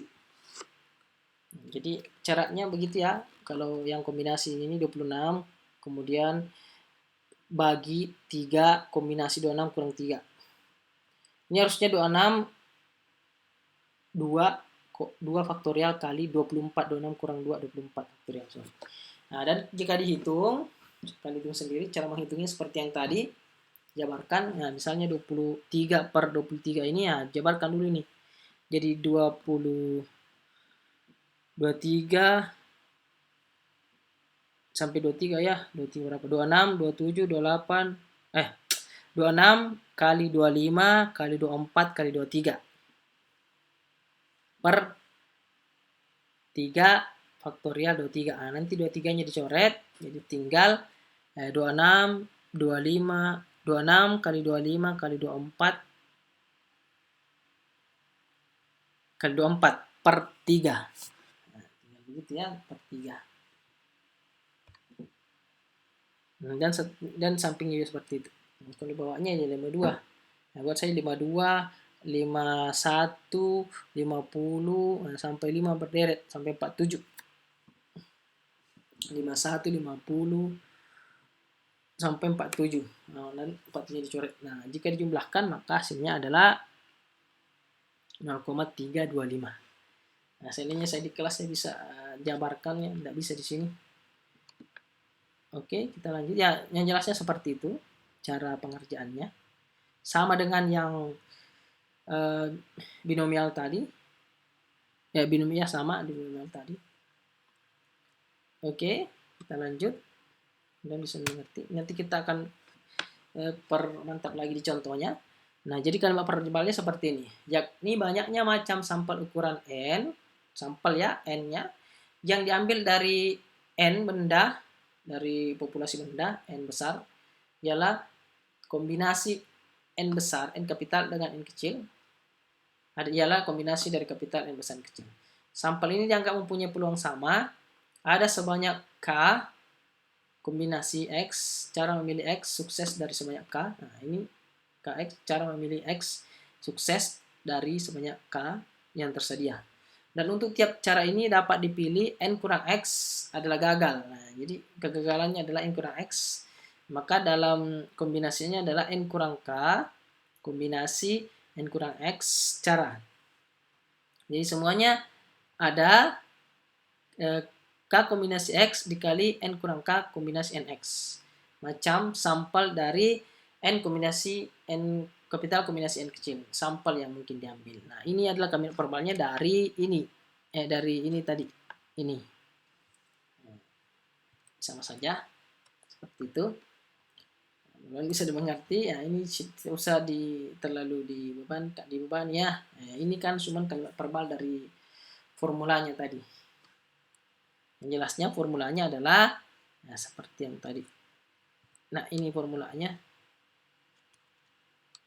Jadi caranya begitu ya. Kalau yang kombinasi ini 26, kemudian bagi 3 kombinasi 26 kurang 3. Ini harusnya 26 2 faktorial kali 24, 26 kurang 2, 24 faktorial. Nah, dan jika dihitung, sendiri, cara menghitungnya seperti yang tadi, jabarkan, nah misalnya 23 per 23 ini ya, jabarkan dulu ini. Jadi 23 sampai 23 ya, 23 berapa? 26, 27, 28, 26 kali 25 kali 24 kali 23 per 3 faktorial 23. Nah, nanti 23-nya dicoret, jadi tinggal 26, 25, 26 kali 25 kali 24 kali 24 per 3. Nah, begitu ya, per 3. Nah, dan sampingnya seperti itu. Nah, kalau bawahnya ya 52. Nah, buat saya 52, 51, 50, nah, sampai 5 berderet, sampai 47. 51, 50, sampai 47. Nah, dan 47 dicoret. Nah, jika dijumlahkan, maka hasilnya adalah 0,325. Nah, seandainya saya di kelas saya bisa jabarkan ya, tidak bisa di sini. Oke, kita lanjut. Ya, yang jelasnya seperti itu cara pengerjaannya. Sama dengan yang binomial tadi. Ya, binomial sama binomial tadi. Oke, kita lanjut. Dan bisa mengerti. Nanti kita akan permantap lagi di contohnya. Nah, jadi kalimat perjebalnya seperti ini. Yakni banyaknya macam sampel ukuran N, sampel ya, N-nya, yang diambil dari N benda, dari populasi benda, N besar, ialah kombinasi N besar, N kapital dengan N kecil, ialah kombinasi dari kapital N besar N kecil. Sampel ini dianggap mempunyai peluang sama, ada sebanyak K kombinasi X, cara memilih X sukses dari sebanyak K. Nah, ini KX, cara memilih X sukses dari sebanyak K yang tersedia. Dan untuk tiap cara ini dapat dipilih N kurang X adalah gagal. Nah, jadi kegagalannya adalah N kurang X. Maka dalam kombinasinya adalah N kurang K, kombinasi N kurang X cara. Jadi semuanya ada K kombinasi X dikali N kurang K kombinasi NX. Macam sampel dari N kombinasi N kapital kombinasi N kecil. Sampel yang mungkin diambil. Nah, ini adalah kami verbalnya dari ini. Dari ini tadi. Ini. Sama saja. Seperti itu. Bisa dimengerti. Ya, ini tidak usah terlalu dibeban ya. Ini kan cuma kalimat verbal dari formulanya tadi. Yang jelasnya formulanya adalah seperti yang tadi. Nah, ini formulanya.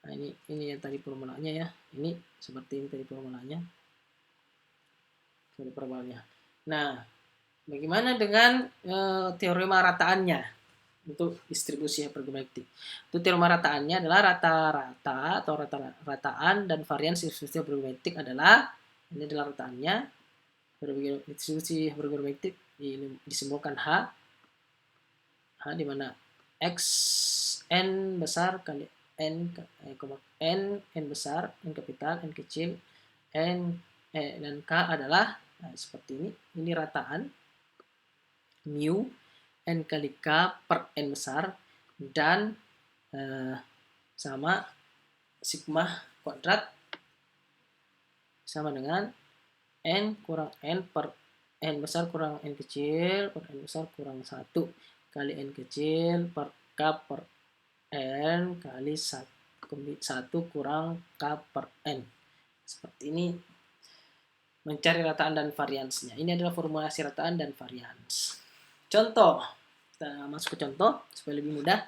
Nah, ini yang tadi formulanya ya. Ini seperti ini tadi formulanya. Dari verbalnya. Nah, bagaimana dengan teorema rataannya untuk distribusi hypergeometrik? Untuk teorema rataannya adalah rata-rata atau rata-rataan dan varian distribusi hypergeometrik adalah ini adalah rataannya. Distribusi hypergeometrik disimbolkan H di mana X N besar kali N besar, N kapital, N kecil, dan K adalah seperti ini rataan mu N kali K per N besar dan sama sigma kuadrat sama dengan N kurang N per N besar kurang N kecil per N besar kurang 1 kali N kecil per K per N kali 1 kurang K per N. Seperti ini mencari rataan dan variansnya. Ini adalah formulasi rataan dan varians. Contoh. Kita masuk ke contoh supaya lebih mudah.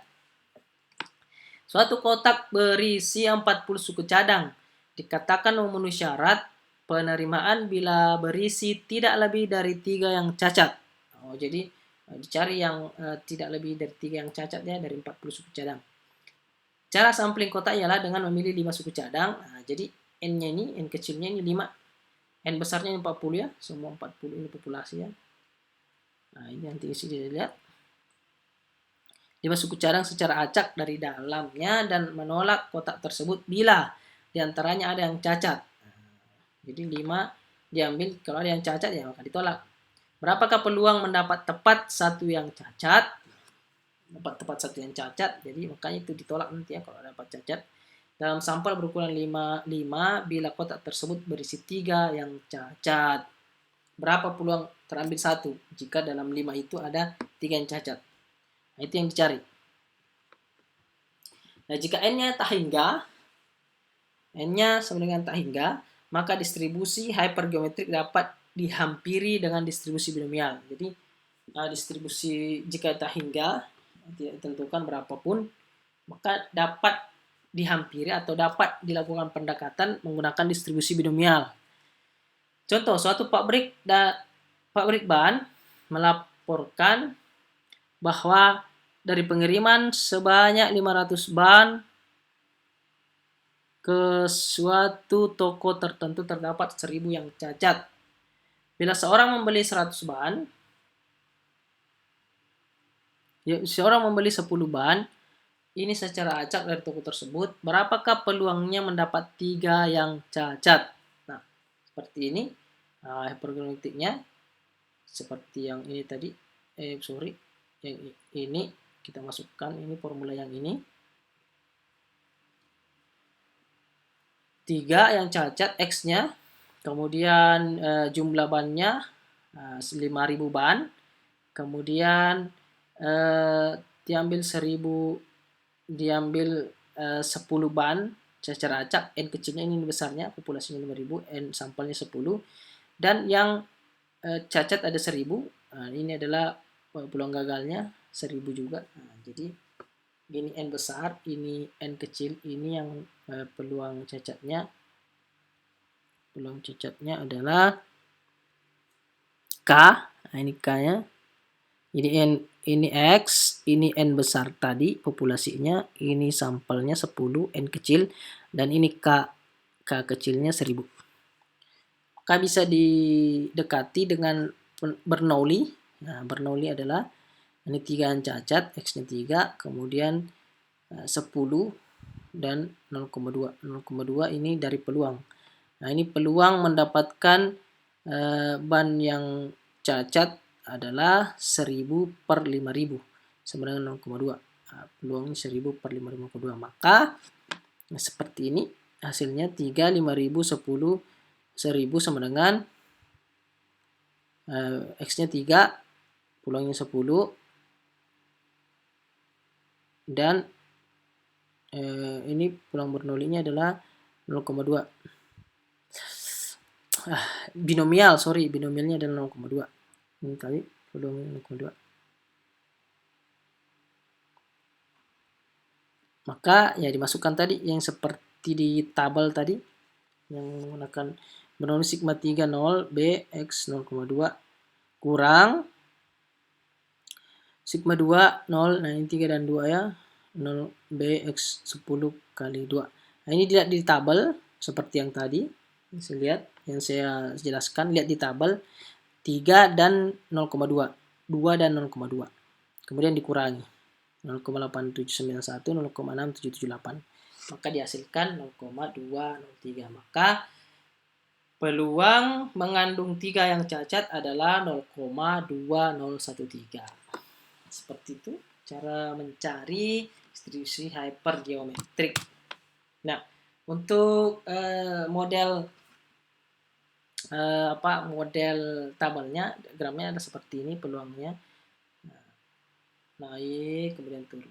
Suatu kotak berisi 40 suku cadang dikatakan memenuhi syarat penerimaan bila berisi tidak lebih dari 3 yang cacat. Jadi dicari yang tidak lebih dari 3 yang cacat ya, dari 40 suku cadang. Cara sampling kotak ialah dengan memilih 5 suku cadang. Nah, jadi N-nya ini, N kecilnya ini 5. N besarnya 40 ya, semua 40 ini populasi ya. Nah, ini nanti isi dilihat. 5 suku cadang secara acak dari dalamnya dan menolak kotak tersebut bila diantaranya ada yang cacat. Jadi 5 diambil, kalau ada yang cacat ya maka ditolak. Berapakah peluang mendapat tepat satu yang cacat? Dapat tepat satu yang cacat, jadi makanya itu ditolak nanti ya kalau dapat cacat. Dalam sampel berukuran 5 bila kotak tersebut berisi 3 yang cacat. Berapa peluang terambil satu jika dalam 5 itu ada 3 yang cacat? Nah, itu yang dicari. Nah, jika N-nya tak hingga, N-nya sama dengan tak hingga, maka distribusi hypergeometrik dapat dihampiri dengan distribusi binomial. Jadi distribusi jika tak hingga tidak ditentukan berapapun, maka dapat dihampiri atau dapat dilakukan pendekatan menggunakan distribusi binomial. Contoh, suatu pabrik ban melaporkan bahwa dari pengiriman sebanyak 500 ban ke suatu toko tertentu terdapat 1000 yang cacat. Bila seorang membeli 100 ban, seorang membeli 10 ban, ini secara acak dari toko tersebut, berapakah peluangnya mendapat 3 yang cacat? Nah, seperti ini hypergeometriknya, seperti yang ini tadi, yang ini kita masukkan, ini formula yang ini. 3 yang cacat X-nya, kemudian jumlah bannya 5.000 ban, kemudian diambil 10 ban secara acak, N kecilnya ini besarnya, populasinya 5.000, N sampelnya 10, dan yang cacat ada 1000. Nah, ini adalah peluang gagalnya 1000 juga. Nah, jadi ini N besar, ini N kecil, ini yang peluang cacatnya peluang cacatnya adalah K. Nah, ini K-nya. Ini X, ini N besar tadi populasinya, ini sampelnya 10, N kecil, dan ini K kecilnya 1000. Maka bisa didekati dengan Bernoulli. Nah, Bernoulli adalah ini 3 yang cacat, X-nya 3, kemudian 10 dan 0,2. 0,2 ini dari peluang. Nah, ini peluang mendapatkan ban yang cacat adalah 1000 per 5000 sama dengan 0,2. Nah, peluangnya 1000 per 5000,2. Maka seperti ini hasilnya 3, 5000, 10, 1000 sama dengan X-nya 3, peluangnya 10, dan ini peluang Bernoulli-nya adalah 0,2. Binomialnya adalah 0,2. Ini kali peluangnya 0,2. Maka ya dimasukkan tadi yang seperti di tabel tadi, yang menggunakan Bernoulli sigma 3 0, B, X 0,2 kurang sigma 2 0, nah ini 3 dan 2 ya, 0, B, X 10 kali 2. Nah, ini dilihat di tabel seperti yang tadi, bisa lihat yang saya jelaskan, lihat di tabel 3 dan 0,2, 2 dan 0,2, kemudian dikurangi 0,8791, 0,6778, maka dihasilkan 0,203. Maka peluang mengandung 3 yang cacat adalah 0,2013. Seperti itu cara mencari distribusi hypergeometrik. Nah, untuk model tabelnya, diagramnya ada seperti ini peluangnya. Naik kemudian turun.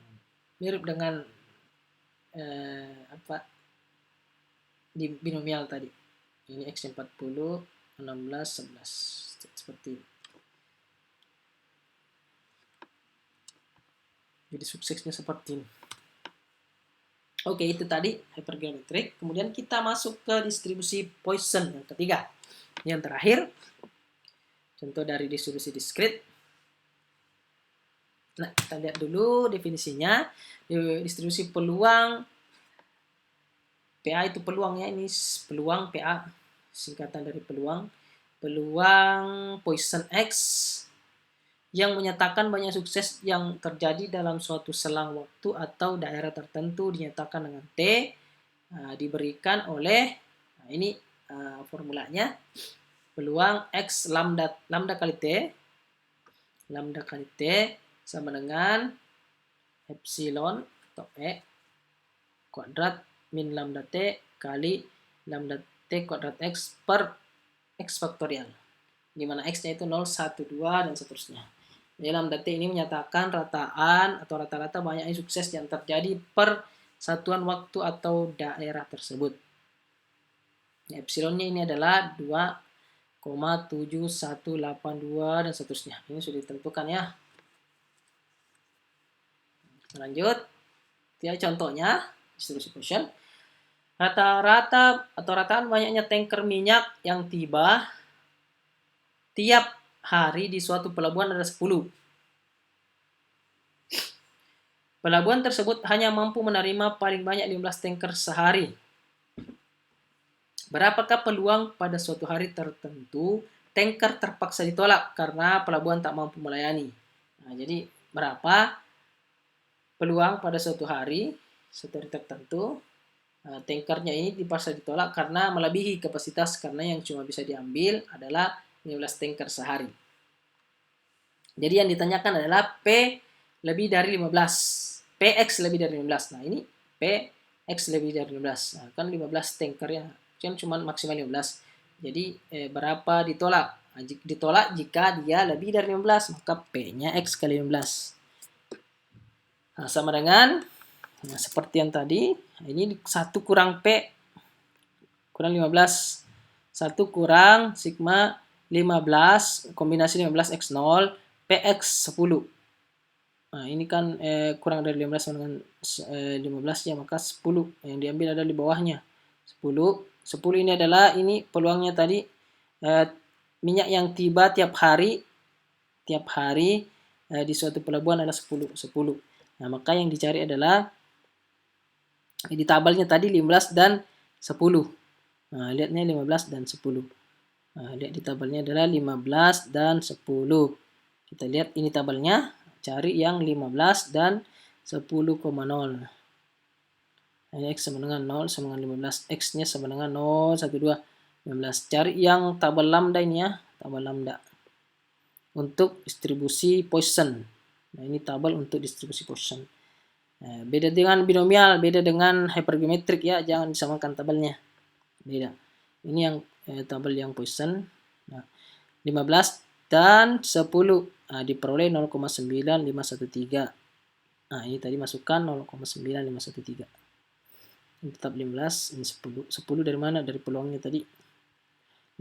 Mirip dengan di binomial tadi. Ini X 40, 16, 11. Seperti ini. Jadi suksesnya seperti ini. Oke, itu tadi hypergeometrik. Kemudian kita masuk ke distribusi Poisson yang ketiga. Yang terakhir, contoh dari distribusi diskrit. Nah, kita lihat dulu definisinya. Distribusi peluang, PA itu peluangnya, ini peluang PA, singkatan dari peluang. Peluang Poisson X yang menyatakan banyak sukses yang terjadi dalam suatu selang waktu atau daerah tertentu dinyatakan dengan T, diberikan oleh, nah ini formulanya, peluang X lambda kali T sama dengan epsilon atau E kuadrat min lambda T kali lambda T kuadrat X per X faktorial, di mana X-nya itu 0, 1, 2, dan seterusnya. Jadi lambda T ini menyatakan rataan atau rata-rata banyaknya sukses yang terjadi per satuan waktu atau daerah tersebut. Epsilonnya ini adalah 2,7182 dan seterusnya. Ini sudah ditentukan ya. Lanjut, ya contohnya distribusi Poisson. Rata-rata atau rataan banyaknya tanker minyak yang tiba tiap hari di suatu pelabuhan ada 10. Pelabuhan tersebut hanya mampu menerima paling banyak 15 tanker sehari. Berapakah peluang pada suatu hari tertentu tanker terpaksa ditolak karena pelabuhan tak mampu melayani? Nah, jadi berapa peluang pada suatu hari tertentu tankernya ini dipaksa ditolak karena melebihi kapasitas, karena yang cuma bisa diambil adalah 15 tanker sehari. Jadi yang ditanyakan adalah P lebih dari 15. PX lebih dari 15. Nah, ini PX lebih dari 15. Nah, kan 15 tanker ya. Kan cuma maksimal 15. Jadi berapa ditolak? Nah, ditolak jika dia lebih dari 15, maka P-nya X kali 15. Nah, sama dengan seperti yang tadi, ini 1 kurang P kurang 15. 1 kurang sigma 15, kombinasi 15 X0, PX 10. Nah, ini kan kurang dari 15 dengan 15 ya, maka 10. Yang diambil adalah di bawahnya. 10 10 ini adalah peluangnya tadi minyak yang tiba tiap hari di suatu pelabuhan adalah 10. Nah, maka yang dicari adalah di tabelnya tadi 15 dan 10. Nah, lihatnya 15 dan 10. Nah, lihat di tabelnya adalah 15 dan 10. Kita lihat ini tabelnya, cari yang 15 dan 10,0. Nah, X sama dengan 0 sama dengan 15. X-nya sama dengan 0, 1, 2, 15. Cari yang tabel lambda ini ya, tabel lambda. Untuk distribusi Poisson. Nah, ini tabel untuk distribusi Poisson. Nah, beda dengan binomial, beda dengan hypergeometrik ya, jangan disamakan tabelnya. Beda. Ini yang tabel yang Poisson. Nah, 15 dan 10 diperoleh 0,9513. Nah, ini tadi masukkan 0,9513. Ini tetap 15, ini 10. 10 dari mana? Dari peluangnya tadi.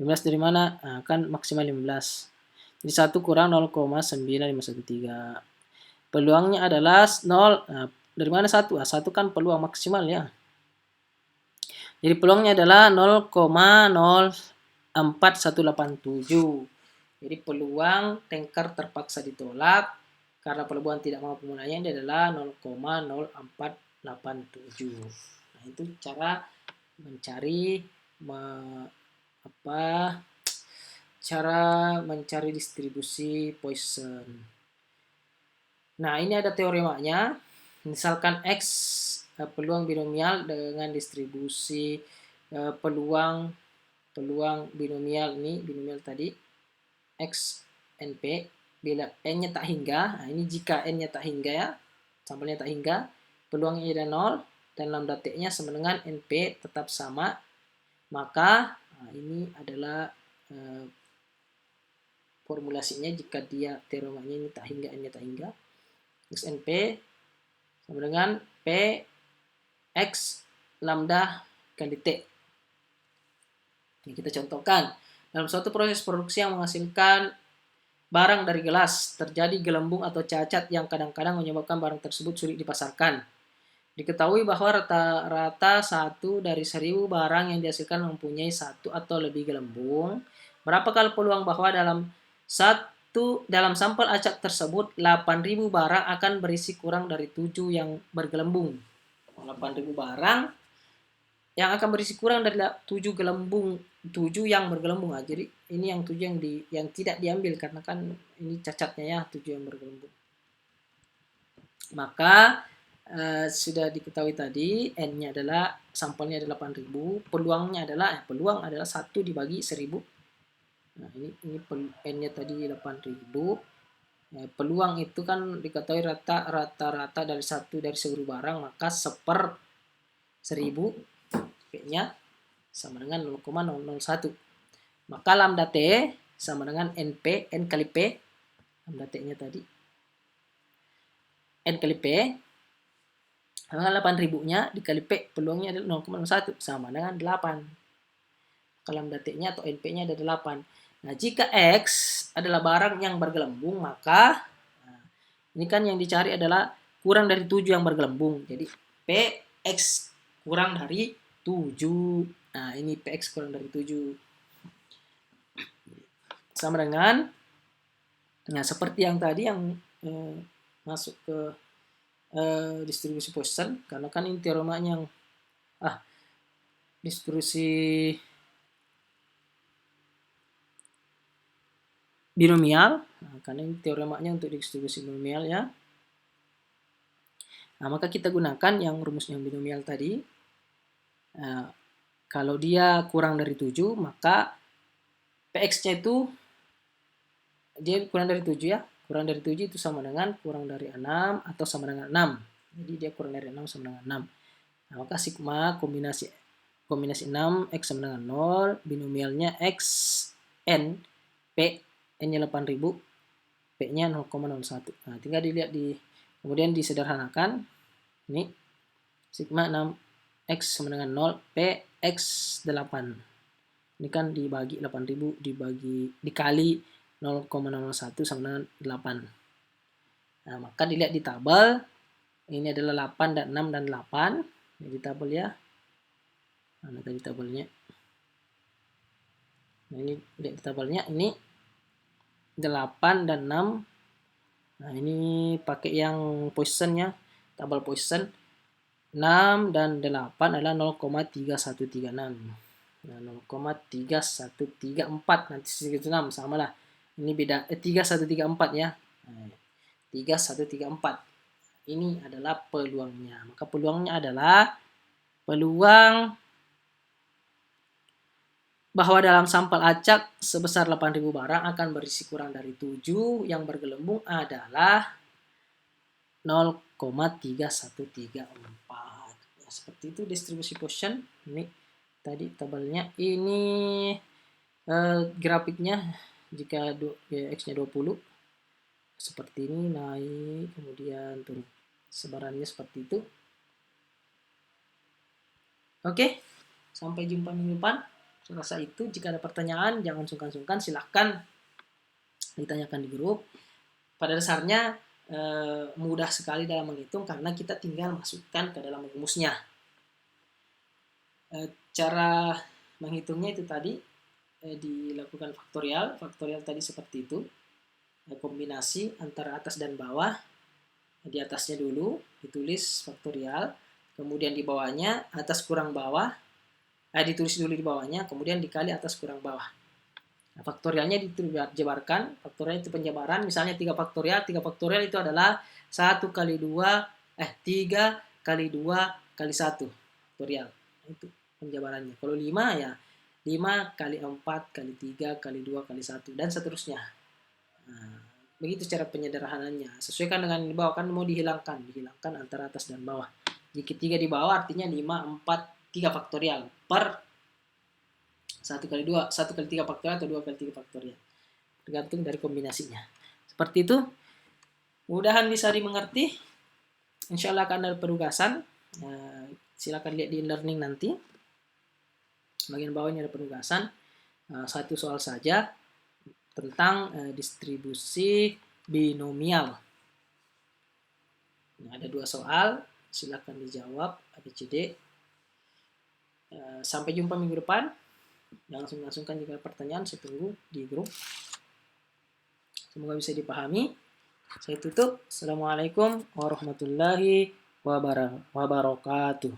15 dari mana? Nah, kan maksimal 15. Jadi 1 kurang 0,9513. Peluangnya adalah 0. Nah, dari mana 1? 1 kan peluang maksimal ya. Jadi peluangnya adalah 0,04187. Jadi peluang tanker terpaksa ditolak karena pelabuhan tidak mampu menayangnya adalah 0,0487. Nah, itu cara mencari distribusi Poisson. Nah, ini ada teoremanya. Misalkan X peluang binomial dengan distribusi peluang binomial tadi X NP bila N-nya tak hingga. Nah, ini jika N-nya tak hingga ya, sampelnya tak hingga, peluangnya ada 0 dan lambda T-nya sama dengan NP tetap sama, maka ini adalah formulasinya jika dia teoremanya ini tak hingga, N-nya tak hingga. XNP sama dengan P X lambda kali T. Ini kita contohkan. Dalam suatu proses produksi yang menghasilkan barang dari gelas, terjadi gelembung atau cacat yang kadang-kadang menyebabkan barang tersebut sulit dipasarkan. Diketahui bahwa rata-rata 1 dari 1000 barang yang dihasilkan mempunyai 1 atau lebih gelembung. Berapa kali peluang bahwa dalam sampel acak tersebut 8.000 barang akan berisi kurang dari 7 yang bergelembung. 8.000 barang yang akan berisi kurang dari 7 yang bergelembung. Nah, jadi ini yang 7 yang tidak diambil karena kan ini cacatnya ya, 7 yang bergelembung. Maka sudah diketahui tadi N-nya adalah sampelnya adalah 8.000, peluang adalah 1 dibagi 1000. Nah, ini N-nya tadi 8.000. Peluang itu kan diketahui rata-rata dari 1 dari 1000 barang, maka 1/1000 P-nya sama dengan 0,001. Maka lambda T sama dengan N kali P. Lambda T-nya tadi N kali P. Maka 8.000-nya dikali P, peluangnya adalah 0,01 sama dengan 8. Maka lambda T-nya atau NP-nya ada 8. Nah, jika X adalah barang yang bergelembung, maka ini kan yang dicari adalah kurang dari 7 yang bergelembung. Jadi PX kurang dari 7. Nah, ini PX kurang dari 7. Sama dengan, nah seperti yang tadi yang masuk ke distribusi Poisson, karena kan ini teoremanya yang distribusi binomial. Nah, karena ini teoremanya untuk distribusi binomial ya. Nah, maka kita gunakan yang rumus yang binomial tadi. Kalau dia kurang dari 7, maka PX-nya itu dia kurang dari 7 ya. Kurang dari 7 itu sama dengan kurang dari 6 atau sama dengan 6. Jadi dia kurang dari 6 sama dengan 6. Nah, maka sigma kombinasi 6 X sama dengan 0, binomialnya X N, P, N-nya 8.000, P-nya 0,01. Nah, tinggal dilihat kemudian disederhanakan. Ini sigma 6 X sama dengan 0, P, X 8. Ini kan dibagi 8.000 dikali 0,01 sama dengan 8. Nah, maka dilihat di tabel. Ini adalah 8 dan 6 dan 8. Ini di tabel ya. Nah, tadi tabelnya. Nah, ini lihat di tabelnya, ini 8 dan 6. Nah, ini pakai yang Poissonnya, tabel Poisson. 6 dan 8 adalah 0,3136. Nah, 0,3134 nanti segitu 6 sama lah. Ini beda 3134 ya. Nah, 3134. Ini adalah peluangnya. Maka peluangnya adalah peluang bahwa dalam sampel acak sebesar 8.000 barang akan berisi kurang dari 7 yang bergelembung adalah 0,3134. Nah, seperti itu distribusi Poisson. Ini tadi tabelnya. Ini grafiknya jika X-nya 20 seperti ini, naik kemudian turun. Sebarannya seperti itu. Oke, sampai jumpa minggu depan. Saya rasa itu. Jika ada pertanyaan jangan sungkan-sungkan, silahkan ditanyakan di grup. Pada dasarnya mudah sekali dalam menghitung karena kita tinggal masukkan ke dalam rumusnya. Cara menghitungnya itu tadi dilakukan faktorial. Faktorial tadi seperti itu. Kombinasi antara atas dan bawah. Di atasnya dulu ditulis faktorial, kemudian di bawahnya atas kurang bawah, ditulis dulu di bawahnya, kemudian dikali atas kurang bawah. Nah, faktorialnya dijabarkan, faktorial itu penjabaran, misalnya 3 faktorial itu adalah 1 kali 2, 3 kali 2 kali 1 faktorial. Itu penjabarannya. Kalau 5 ya 5 kali 4 kali 3 kali 2 kali 1 dan seterusnya. Nah, begitu cara penyederhanaannya. Sesuaikan dengan di bawah, kan mau dihilangkan antara atas dan bawah. Jika 3 di bawah artinya 5, 4, 3 faktorial per 1 kali 2, 1 kali 3 faktorial atau 2 kali 3 faktorial. Tergantung dari kombinasinya. Seperti itu. Mudahan bisa dimengerti. Insya Allah akan ada penugasan. Silakan lihat di learning nanti. Bagian bawahnya ada penugasan. Satu soal saja tentang distribusi binomial. Nah, ada 2 soal, silakan dijawab ABCD. Sampai jumpa minggu depan. Jangan sungkan-sungkan jika ada pertanyaan, saya tunggu di grup. Semoga bisa dipahami. Saya tutup. Assalamualaikum warahmatullahi wabarakatuh.